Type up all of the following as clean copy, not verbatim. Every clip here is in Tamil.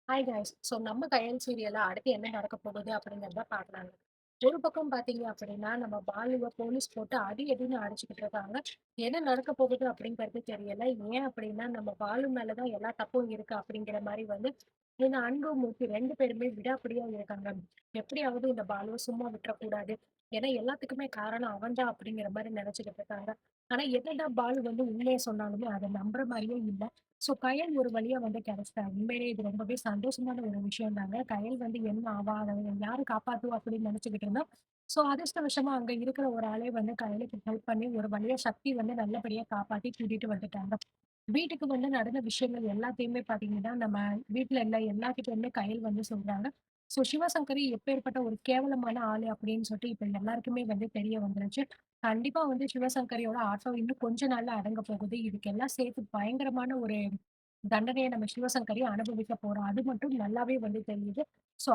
Hi guys. நம்ம கயல் சீரியல்ல அடுத்து என்ன நடக்க போகுது அப்படிங்கிறத பார்க்கலாங்க. ஒரு பக்கம் பார்த்தீங்க அப்படின்னா, நம்ம பாலுவ போலீஸ் போட்டு அடி அடின்னு அடிச்சுக்கிட்டு இருக்காங்க. என்ன நடக்க போகுது அப்படிங்கிறது தெரியல. ஏன் அப்படின்னா, நம்ம பாலு மேல தான் எல்லா தப்பும் இருக்கு அப்படிங்கிற மாரி வந்து இந்த அன்பு, மூர்த்தி 2 பேருமே விடாப்பிடியா இருக்காங்க. எப்படியாவது இந்த பாலுவ சும்மா விட்டுறக்கூடாது. ஏன்னா எல்லாத்துக்குமே காரணம் அவன் தான் அப்படிங்கிற மாரி நெனச்சுக்கிட்டு இருக்காங்க. ஆனா என்னதான் பாலு வந்து உண்மைய சொன்னாலுமே அத நம்புற மாரியே இல்ல. கயல் ஒரு வழியா வந்து கிடைச்சுட்டாங்க. உண்மையிலேயே இது ரொம்பவே சந்தோஷமான ஒரு விஷயம் தாங்க. கயல் வந்து என்ன ஆவா? அத யாரு காப்பாத்துவா? அப்படின்னு நினைச்சுக்கிட்டு இருந்தோம். அதிர்ஷ்டவசமா அங்க இருக்கிற ஒரு ஆளே வந்து கயலுக்கு ஹெல்ப் பண்ணி ஒரு வழியா சக்தி வந்து நல்லபடியா காப்பாத்தி கூட்டிட்டு வந்துட்டாங்க. வீட்டுக்கு வந்து நடந்த விஷயங்கள் எல்லாத்தையுமே பார்த்தீங்கன்னா, நம்ம வீட்ல இல்ல எல்லார்கிட்டயுமே கயல் வந்து சொல்றாங்க. சிவசங்கரி எப்பேர்ப்பட்ட ஒரு கேவலமான ஆளு அப்படின்னு சொல்லிட்டு இப்ப எல்லாருக்குமே வந்து தெரிய வந்துருச்சு. கண்டிப்பா வந்து சிவசங்கரியோட ஆட்டம் இன்னும் கொஞ்ச நாள்ல அடங்க போகுது. இதுக்கெல்லாம் சேர்த்து பயங்கரமான ஒரு தண்டனைய நம்ம சிவசங்கரி அனுபவிக்க போறோம். அது மட்டும் நல்லாவே வந்து தெரியுது.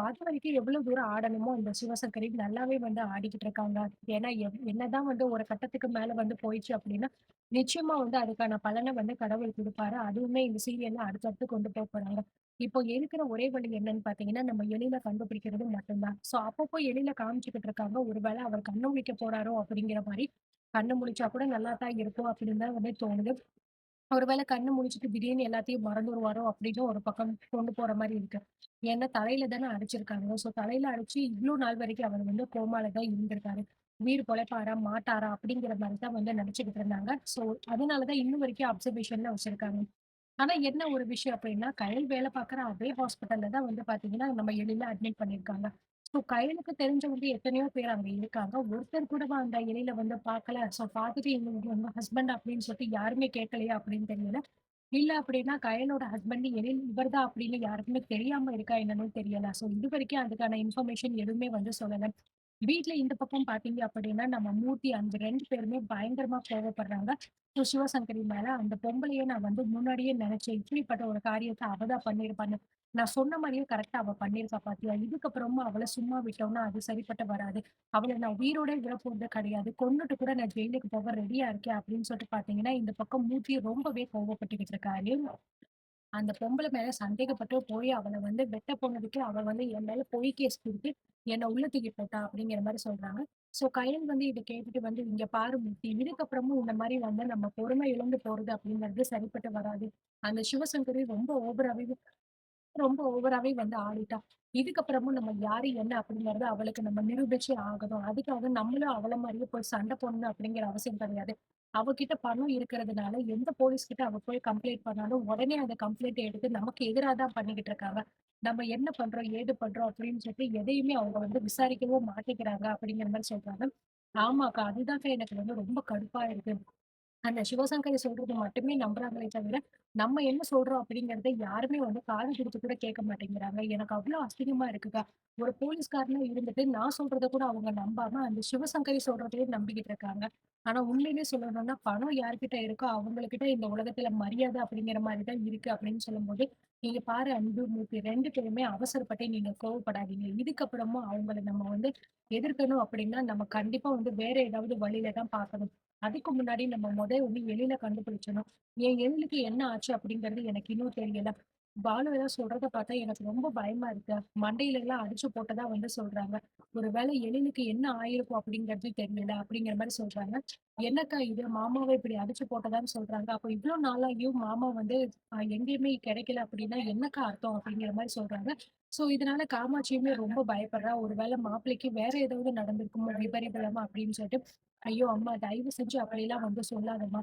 அதுவரைக்கும் எவ்வளவு தூரம் ஆடணுமோ அந்த சிவசங்கரி நல்லாவே வந்து ஆடிக்கிட்டு இருக்காங்க. ஏன்னா என்னதான் வந்து ஒரு கட்டத்துக்கு மேல வந்து போயிடுச்சு அப்படின்னா, நிச்சயமா வந்து அதுக்கான பலன வந்து கடவுள் குடுப்பாரு. அதுவுமே இந்த சீரியல்ல அடுத்தடுத்து கொண்டு போறாங்க. இப்போ இருக்கிற ஒரே வழி என்னன்னு பார்த்தீங்கன்னா, நம்ம எளில கண்டுபிடிக்கிறது மட்டும் தான். அப்பப்போ எளில காமிச்சுக்கிட்டு இருக்காங்க. ஒருவேள அவர் கண்ணு முழிக்க போறாரோ அப்படிங்கிற மாரி. கண்ணு முழிச்சா கூட நல்லா தான் இருக்கும் அப்படின்னு தான் வந்து தோணுது. ஒருவேள கண்ணு முழிச்சுட்டு திடீர்னு எல்லாத்தையும் மறந்துருவாரோ! அப்படின்னு ஒரு பக்கம் கொண்டு போற மாரி இருக்கு. ஏன்னா தலையில தானே அடிச்சிருக்காங்க. தலையில அடிச்சு இவ்ளோ நாள் வரைக்கும் அவர் வந்து கோமால தான் இருந்திருக்காரு. உயிர் பொழைப்பாரா? மாட்டாரா? அப்படிங்கிற மாரி தான் வந்து நெனச்சுக்கிட்டு இருந்தாங்க. அதனால தான் இன்னும் வரைக்கும் அப்சர்வேஷன்ல வச்சிருக்காங்க. ஆனா என்ன ஒரு விஷயம் அப்படின்னா, கயல் வேலை பார்க்குற அதே ஹாஸ்பிட்டல்ல தான் வந்து பார்த்தீங்கன்னா, நம்ம எழில அட்மிட் பண்ணியிருக்காங்க. கயலுக்கு தெரிஞ்சவங்க எத்தனையோ பேர் அங்க இருக்காங்க. ஒருத்தர் கூடவா அந்த எழில வந்து பார்க்கல. பார்த்துட்டு இவங்க உங்க ஹஸ்பண்ட் அப்படின்னு சொல்லிட்டு யாருமே கேட்கலையா அப்படின்னு தெரியல. இல்ல அப்படின்னா கயலோட ஹஸ்பண்ட் எழில் இவர் தான் அப்படின்னு யாருக்குமே தெரியாம இருக்கா என்னன்னு தெரியல. இதுவரைக்கும் அதுக்கான இன்ஃபர்மேஷன் எதுவுமே வந்து சொல்லல. வீட்ல இந்த பக்கம் பார்த்தீங்க அப்படின்னா, நம்ம மூர்த்தி அந்த 2 பேருமே பயங்கரமா கோவப்படுறாங்க. சிவசங்கரி மேல. அந்த பொம்பளைய நான் வந்து முன்னாடியே நெனச்சேன். இப்படிப்பட்ட ஒரு காரியத்த அவ தான் பண்ணியிருப்பான்னு. நான் சொன்ன மாரியே கரெக்ட்டா அவ பண்ணியிருக்கா பாத்தியா? இதுக்கப்புறமும் அவள சும்மா விட்டோம்னா, அது சரிப்பட்டு வராது. அவள நான் உயிரோட விடப்போறது கிடையாது. கொன்னுட்டு கூட நான் ஜெயிலுக்கு போக ரெடியா இருக்கேன் அப்படின்னு சொல்லிட்டு பார்த்தீங்கன்னா, இந்த பக்கம் மூர்த்தி ரொம்பவே கோவப்பட்டுக்கிட்டு இருக்காரு. அந்த பொம்பள மேல சந்தேகப்பட்டு போய் அவள வந்து வெட்ட போனதுக்கு, அவ வந்து என் மேல பொய் கேஸ் குடுத்து, என்ன உள்ள தூக்கி போட்டா அப்படிங்கிற மாரி சொல்றாங்க. கயல் வந்து இத கேட்டுட்டு வந்து, "இங்க பாரு மூர்த்தி, இதுக்கப்புறமும் இந்த மாரி வந்து நம்ம பொறுமை இழந்து போறது அப்படிங்கிறது சரிப்பட்டு வராது. அந்த சிவசங்கரி ரொம்ப ஓவராவே வந்து ஆடிட்டா. இதுக்கப்புறமும் நம்ம யாரு என்ன அப்படிங்கிறத அவளுக்கு நம்ம நிரூபிச்சே ஆகணும். அதுக்காக நம்மளும் அவள மாரியே போய் சண்டை போடணும் அப்படிங்கிற அவசியம் கிடையாது. அவ கிட்ட பணம் இருக்கிறதுனால எந்த போலீஸ் கிட்ட அவ போய் கம்ப்ளைண்ட் பண்ணாலும் உடனே அந்த கம்ப்ளைண்ட் எடுத்து நமக்கு எதிரா தான் பண்ணிக்கிட்டு இருக்காங்க. நம்ம என்ன பண்றோம், ஏது பண்றோம் அப்படின்னு சொல்லிட்டு எதையுமே அவங்க வந்து விசாரிக்கவும் மாட்டேங்கிறாங்க அப்படிங்கிற மாரி சொல்றாங்க. ஆமாக்கா, அதுதான்க்கா எனக்கு வந்து ரொம்ப கடுப்பா இருக்கு. அந்த சிவசங்கரி சொல்றது மட்டுமே நம்புறாங்களே தவிர, நம்ம என்ன சொல்றோம் அப்படிங்கிறத யாருமே வந்து காது குடுத்து கூட கேட்க மாட்டேங்கிறாங்க. எனக்கு அவ்ளோ அசிங்கமா இருக்குக்கா. ஒரு போலீஸ்காரனா இருந்துட்டு நான் சொல்றத கூட அவங்க நம்பாம, அந்த சிவசங்கரி சொல்றதையே நம்பிக்கிட்டு இருக்காங்க. ஆனா உண்மையிலேயே சொல்லணும்னா, பணம் யார்கிட்ட இருக்கோ அவங்ககிட்ட இந்த உலகத்துல மரியாதை அப்படிங்கிற மாரி தான் இருக்கு அப்படின்னு சொல்லும்போது, நீங்க பாரு அன்பு, மூர்த்தி 2 பேருமே அவசரப்பட்டு நீங்க கோவப்படாதீங்க. இதுக்கப்புறமும் அவங்கள நம்ம வந்து எதிர்க்கணும் அப்படின்னா, நம்ம கண்டிப்பா வந்து வேற ஏதாவது வழியில தான் பார்க்கணும். அதுக்கு முன்னாடி நம்ம வந்து எலில கண்டுபிடிச்சணும். என் எலிலுக்கு என்ன ஆச்சு அப்படிங்கிறது எனக்கு இன்னும் தெரியல. பானு எல்லாம் சொல்றத பார்த்தா எனக்கு ரொம்ப பயமா இருக்கு. மண்டையில எல்லாம் அடிச்சு போட்டதா வந்து சொல்றாங்க. ஒரு வேளை எழிலுக்கு என்ன ஆயிருக்கும் அப்படிங்கிறது தெரியல அப்படிங்கிற மாரி சொல்றாங்க. என்னக்கா இது மாமாவ இப்படி அடிச்சு போட்டதான்னு சொல்றாங்க. அப்ப இவ்ளோ நாளாகியும் மாமா வந்து எங்கேயுமே கிடைக்கல அப்படின்னா என்னக்கா அர்த்தம் அப்படிங்கிற மாரி சொல்றாங்க. இதனால காமாட்சியுமே ரொம்ப பயப்படுறா. ஒரு வேளை மாப்பிள்ளைக்கு வேற ஏதாவது நடந்திருக்குமோ விபரீதமா அப்படின்னு சொல்லிட்டு ஐயோ! அம்மா தயவு செஞ்சு அப்படிலாம் வந்து சொல்லாதம்மா.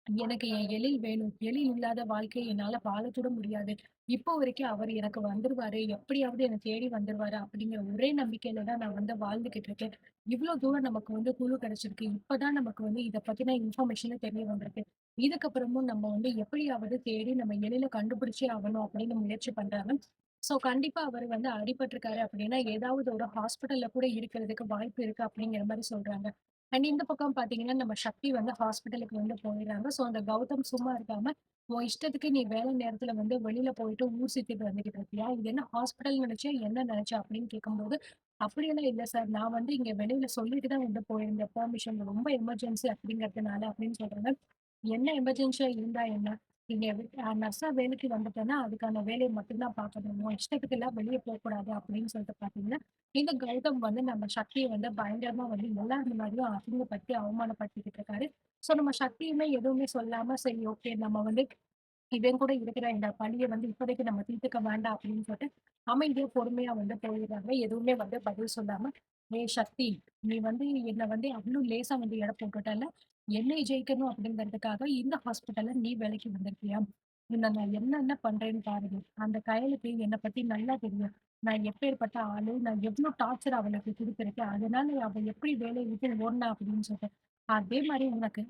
எனக்கு என் எழில் வேணும். எழில் இல்லாத வாழ்க்கைய என்னால வாழக்கூட முடியாது. இப்போ வரைக்கும் அவரு எனக்கு வந்துருவாரு. எப்படியாவது என்ன தேடி வந்துருவாரு அப்படிங்கிற ஒரே நம்பிக்கையில தான் நான் வந்து வாழ்ந்துகிட்டு இருக்கேன். இவ்ளோ தூரம் நமக்கு வந்து குழு கிடைச்சிருக்கு. இப்பதான் நமக்கு வந்து இத பத்தின இன்ஃபர்மேஷனே தெரிய வந்திருக்கு. இதுக்கப்புறமும் நம்ம வந்து எப்படியாவது தேடி நம்ம எழில கண்டுபிடிச்சே ஆகணும் அப்படின்னு முயற்சி பண்றாங்க. கண்டிப்பா அவரு வந்து அடிபட்டுருக்காரு அப்படின்னா, ஏதாவது ஒரு ஹாஸ்பிட்டல்ல கூட இருக்கிறதுக்கு வாய்ப்பு இருக்கு அப்படிங்கிற மாரி சொல்றாங்க. அண்ட் இந்த பக்கம் பார்த்தீங்கன்னா, நம்ம சக்தி வந்து ஹாஸ்பிட்டலுக்கு வந்து போயிடுறாங்க. அந்த கௌதம் சும்மா இருக்காம, உன் இஷ்டத்துக்கு நீ வேலை நேரத்துல வந்து வெளியில போயிட்டு ஊர் சுத்திட்டு வந்துகிட்டு இருக்கியா? இது என்ன ஹாஸ்பிட்டல் நினைச்சியா? என்ன நினைச்ச? அப்படின்னு கேட்கும்போது, அப்படியெல்லாம் இல்ல சார். நான் வந்து இங்க வெளியில சொல்லிட்டு தான் வந்து போயிருந்தேன். பெர்மிஷன் ரொம்ப எமர்ஜென்சி அப்படிங்கிறதுனால அப்படின்னு சொல்றாங்க. என்ன எமர்ஜென்சியா இருந்தா என்ன? நீங்க நர்ஸா வேலைக்கு வந்துட்டேன்னா, அதுக்கான வேலைய மட்டும் தான் பார்க்கணும். உன் இஷ்டத்துக்குலாம் வெளிய போக்கூடாது அப்படின்னு சொல்லிட்டு பார்த்தீங்கன்னா, இந்த கௌதம் வந்து நம்ம சக்திய வந்து பயங்கரமா வந்து எல்லார் முன்னாடியும் அசிங்கப்படுத்தி, அவமானப்படுத்திக்கிட்டு இருக்காரு. ஸோ நம்ம சக்தியுமே எதுவுமே சொல்லாம, சரி ஓகே நம்ம வந்து இவன் கூட இருக்கிற இந்த பழிய வந்து இப்போதைக்கு நம்ம தீர்த்துக்க வேண்டாம் அப்படின்னு சொல்லிட்டு, அமைதியா பொறுமையா வந்து போயிடுறாங்க. எதுவுமே வந்து பதில் சொல்லாம, "ஏய் சக்தி, நீ வந்து என்ன வந்து அவ்ளோ லேசா வந்து எடை போட்டுட்டல்ல. என்னைய ஜெயிக்கணும் அப்படிங்கிறதுக்காக இந்த ஹாஸ்பிட்டல்ல நீ வேலைக்கு வந்திருக்கியா? உன்ன நான் என்னென்ன பண்றேன்னு பாருடி. அந்த கயலுக்கு என்ன பத்தி நல்லா தெரியும். நான் எப்பேர்ப்பட்ட ஆளு, நான் எவ்ளோ டார்ச்சர் அவளுக்கு குடுத்துருக்கேன். அதனால அவ எப்படி வேலைய விட்டு ஓடுனா அப்படின்னு சொல்லிட்டு. அதே மாரி உனக்கு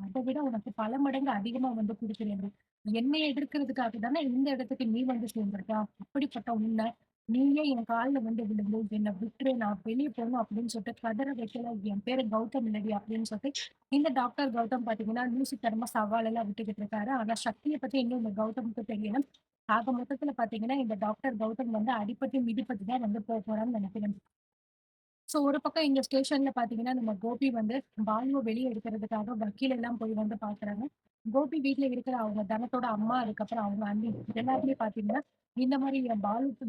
அத விட உனக்கு பல மடங்கு அதிகமா வந்து குடுக்குறேன்டி. என்னைய எதிர்க்கிறதுக்காக தானே இந்த இடத்துக்கு நீ வந்து சேர்ந்திருக்க. அப்படிப்பட்ட உன்ன, நீயே என் கால்ல வந்து விழுந்து, "என்ன விட்டுரு, நான் வெளிய போணும்" அப்படின்னு சொல்லிட்டு கதற வைக்கல. என் பேரு கௌதம் இல்லடி அப்படின்னு சொல்லிட்டு, இந்த டாக்டர் கௌதம் பார்த்தீங்கன்னா, லூசுத்தனமா சவாலெல்லாம் விட்டுக்கிட்டு இருக்காரு. ஆனா சக்திய பத்தி இன்னும் இந்த கௌதமுக்கு தெரியல. ஆக மொத்தத்துல பார்த்தீங்கன்னா, இந்த டாக்டர் கௌதம் வந்து அடிபட்டு, மிதிபட்டு தான் வந்து போப்போறான்னு நெனைக்கிறேன். ஸோ ஒரு பக்கம் எங்க ஸ்டேஷன்ல பார்த்தீங்கன்னா, நம்ம கோபி வந்து பாலுவ வெளிய எடுக்கிறதுக்காக வக்கீல் எல்லாம் போய் வந்து பார்க்குறாங்க. கோபி வீட்ல இருக்கிற அவங்க தனத்தோட அம்மா, அதுக்கப்புறம் அவங்க அண்ணி எல்லாருமே பார்த்தீங்கன்னா, இந்த மாரி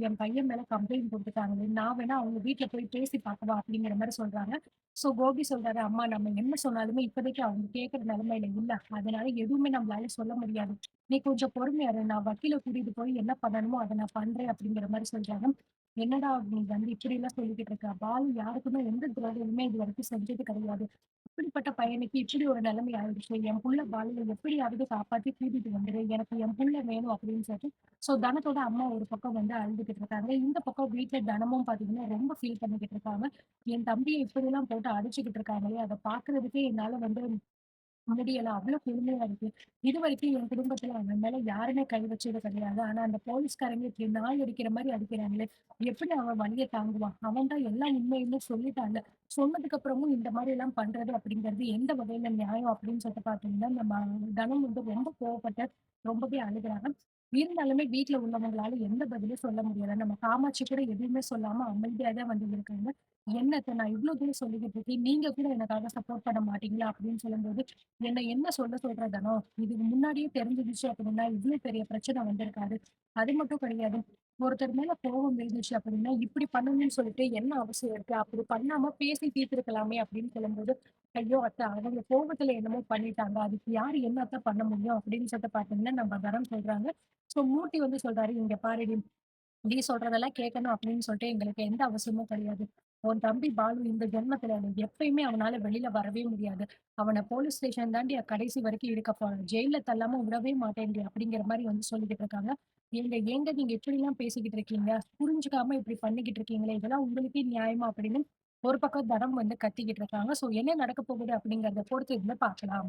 என் பையன் மேல கம்ப்ளைண்ட் குடுத்துட்டாங்களே, நான் வேணா அவங்க வீட்ல போய் பேசி பார்க்கவா? அப்படிங்கிற மாரி சொல்றாங்க. ஸோ கோபி சொல்றாரு, "அம்மா நம்ம என்ன சொன்னாலுமே இப்போதைக்கு அவங்க கேட்கிற நிலைமையில இல்ல. அதனால எதுவுமே நம்மளால சொல்ல முடியாது. நீ கொஞ்சம் பொறுமையா இரு. நான் வக்கீல கூட்டிட்டு போய் என்ன பண்ணணுமோ அத நான் பண்றேன்." அப்படிங்கிற மாரி சொல்றாங்க. என்னடா நீ வந்து இப்படிலாம் சொல்லிக்கிட்டு இருக்க? பாலு யாருக்குமே எந்த துரோகமுமே இதுவரைக்கும் செஞ்சது கிடையாது. இப்படிப்பட்ட பையனுக்கு இப்படி ஒரு நிலைமை ஆயிடுச்சு. என் புள்ள பாலுவ எப்படியாவது காப்பாத்தி கூட்டிட்டு வந்துரு. எனக்கு என் புள்ள வேணும் அப்படின்னு சொல்லிட்டு, தனத்தோட அம்மா ஒரு பக்கம் வந்து அழுதுகிட்டு இருக்காங்க. இந்த பக்கம் வீட்ல தனமும் பார்த்தீங்கன்னா, ரொம்ப ஃபீல் பண்ணிக்கிட்டு இருக்காங்க. என் தம்பிய இப்படிலாம் போட்டு அடிச்சுக்கிட்டு இருக்காங்களே, அத பார்க்கறதுக்கே என்னால வந்து முடியல. அவ்ளோ கொடுமையா இருக்கு. இதுவரைக்கும் என் குடும்பத்துல அவன் மேல யாருமே கை வச்சது கிடையாது. ஆனா அந்த போலீஸ்காரங்க இப்படி நாய் அடிக்கிற மாரி அடிக்கிறாங்களே! எப்படி அவன் வலிய தாங்குவான்? அவன் தான் எல்லா உண்மையுமே சொல்லிட்டான்ல. சொன்னதுக்கு அப்புறமும் இந்த மாரிலாம் பண்றது அப்படிங்கிறது எந்த வகையில நியாயம் அப்படின்னு சொல்லிட்டு பார்த்தீங்கன்னா, நம்ம தனம் வந்து ரொம்ப கோவப்பட்டு ரொம்பவே அழுகுறாங்க. இருந்தாலுமே வீட்ல உள்ளவங்களால எந்த பதிலும் சொல்ல முடியல. நம்ம காமாட்சி கூட எதுவுமே சொல்லாம அமைதியா தான் வந்து இருக்காங்க. "என்னத்த நான் இவ்ளோ தூரம் சொல்லிக்கிட்டு இருக்கேன். நீங்க கூட எனக்காக சப்போர்ட் பண்ண மாட்டீங்களா?" அப்படின்னு சொல்லும்போது என்ன சொல்ல சொல்ற தனம்? இதுக்கு முன்னாடியே தெரிஞ்சிருந்துச்சு அப்படின்னா, இவ்ளோ பெரிய பிரச்சனை வந்திருக்காது. அது மட்டும் கிடையாது. ஒருத்தர் மேல கோவம் இருந்துச்சு அப்படின்னா, இப்படி பண்ணணும்னு சொல்லிட்டு என்ன அவசியம் இருக்கு? அப்படி பண்ணாம பேசி தீர்த்திருக்கலாமே அப்படின்னு சொல்லும்போது, ஐயோ! அத்தை அவங்க கோவத்துல என்னமோ பண்ணிட்டாங்க. அதுக்கு யாரு என்ன அத்த பண்ண முடியும்? அப்படின்னு சொல்லிட்டு பார்த்தீங்கன்னா, நம்ம தனம் சொல்றாங்க. மூர்த்தி வந்து சொல்றாரு, "இங்க பாருடி, நீ சொல்றதெல்லாம் கேட்கணும் அப்படின்னு சொல்லிட்டு எங்களுக்கு எந்த அவசியமும் கிடையாது. உன் தம்பி பாலு இந்த ஜென்மத்துல இல்ல, எப்பயுமே அவனால வெளில வரவே முடியாது. அவன போலீஸ் ஸ்டேஷன் தாண்டி கடைசி வரைக்கும் இருக்க போறான். ஜெயில்ல தள்ளாம விடவே மாட்டேன்டி அப்படிங்கிற மாரி வந்து சொல்லிக்கிட்டு இருக்காங்க. ஏங்க நீங்க இப்படிலாம் பேசிக்கிட்டு இருக்கீங்க? புரிஞ்சுக்காம இப்படி பண்ணிக்கிட்டு இருக்கீங்களே! இதெல்லாம் உங்களுக்கே நியாயமா? அப்படின்னு ஒரு பக்கம் தனம் வந்து கத்திக்கிட்டு இருக்காங்க. என்ன நடக்க போகுது அப்படிங்கிறத பொறுத்து இருந்து பார்க்கலாம்.